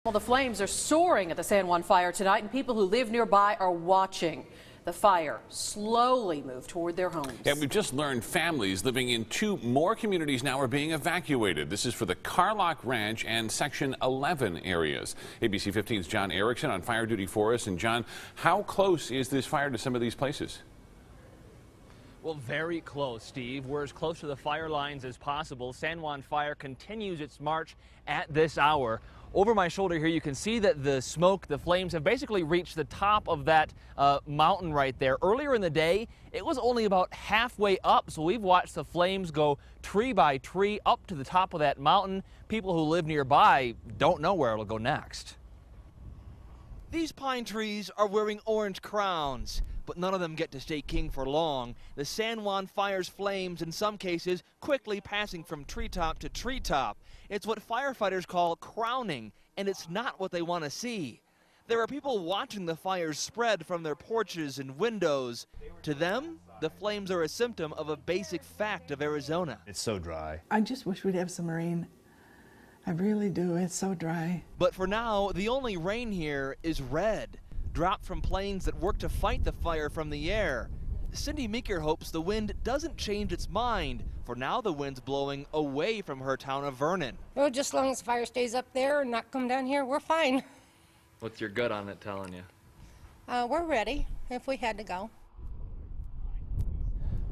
Well, the flames are soaring at the San Juan Fire tonight, and people who live nearby are watching the fire slowly move toward their homes. Yeah, we've just learned families living in 2 more communities now are being evacuated. This is for the Carlock Ranch and Section 11 areas. ABC 15's John Erickson on fire duty for us. And John, how close is this fire to some of these places? Well, very close, Steve. We're as close to the fire lines as possible. San Juan Fire continues its march at this hour. Over my shoulder here, you can see that the smoke, the flames have basically reached the top of that mountain right there. Earlier in the day, it was only about halfway up, so we've watched the flames go tree by tree up to the top of that mountain. People who live nearby don't know where it'll go next. These pine trees are wearing orange crowns, but none of them get to stay king for long. The San Juan Fire's flames, in some cases, quickly passing from treetop to treetop. It's what firefighters call crowning, and it's not what they want to see. There are people watching the fires spread from their porches and windows. To them, the flames are a symptom of a basic fact of Arizona. It's so dry. I just wish we'd have some rain. I really do. It's so dry. But for now, the only rain here is red, dropped from planes that work to fight the fire from the air. Cindy Meeker hopes the wind doesn't change its mind. For now, the wind's blowing away from her town of Vernon. Well, just as long as the fire stays up there and not come down here, we're fine. What's your gut on it telling you? We're ready if we had to go.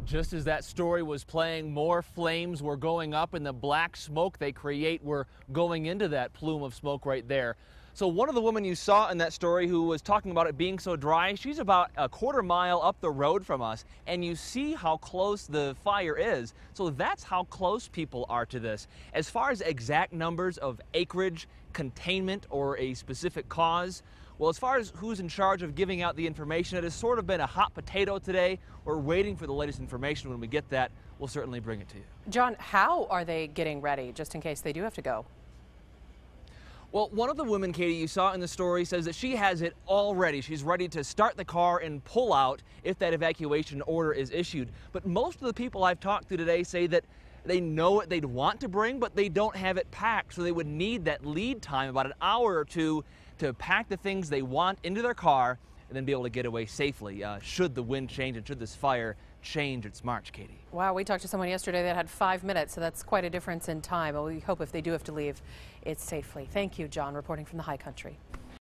Just as that story was playing, more flames were going up, and the black smoke they create were going into that plume of smoke right there. So one of the women you saw in that story who was talking about it being so dry, she's about a quarter mile up the road from us, and you see how close the fire is. So that's how close people are to this. As far as exact numbers of acreage, containment, or a specific cause, well, as far as who's in charge of giving out the information, it has sort of been a hot potato today. We're waiting for the latest information. When we get that, we'll certainly bring it to you. John, how are they getting ready just in case they do have to go? Well, one of the women, Katie, you saw in the story says that she has it all ready. She's ready to start the car and pull out if that evacuation order is issued. But most of the people I've talked to today say that they know what they'd want to bring, but they don't have it packed. So they would need that lead time, about an hour or two, to pack the things they want into their car and then be able to get away safely should the wind change and should this fire change its march, Katie. Wow, we talked to someone yesterday that had 5 minutes, so that's quite a difference in time. Well, we hope if they do have to leave, it's safely. Thank you, John, reporting from the high country.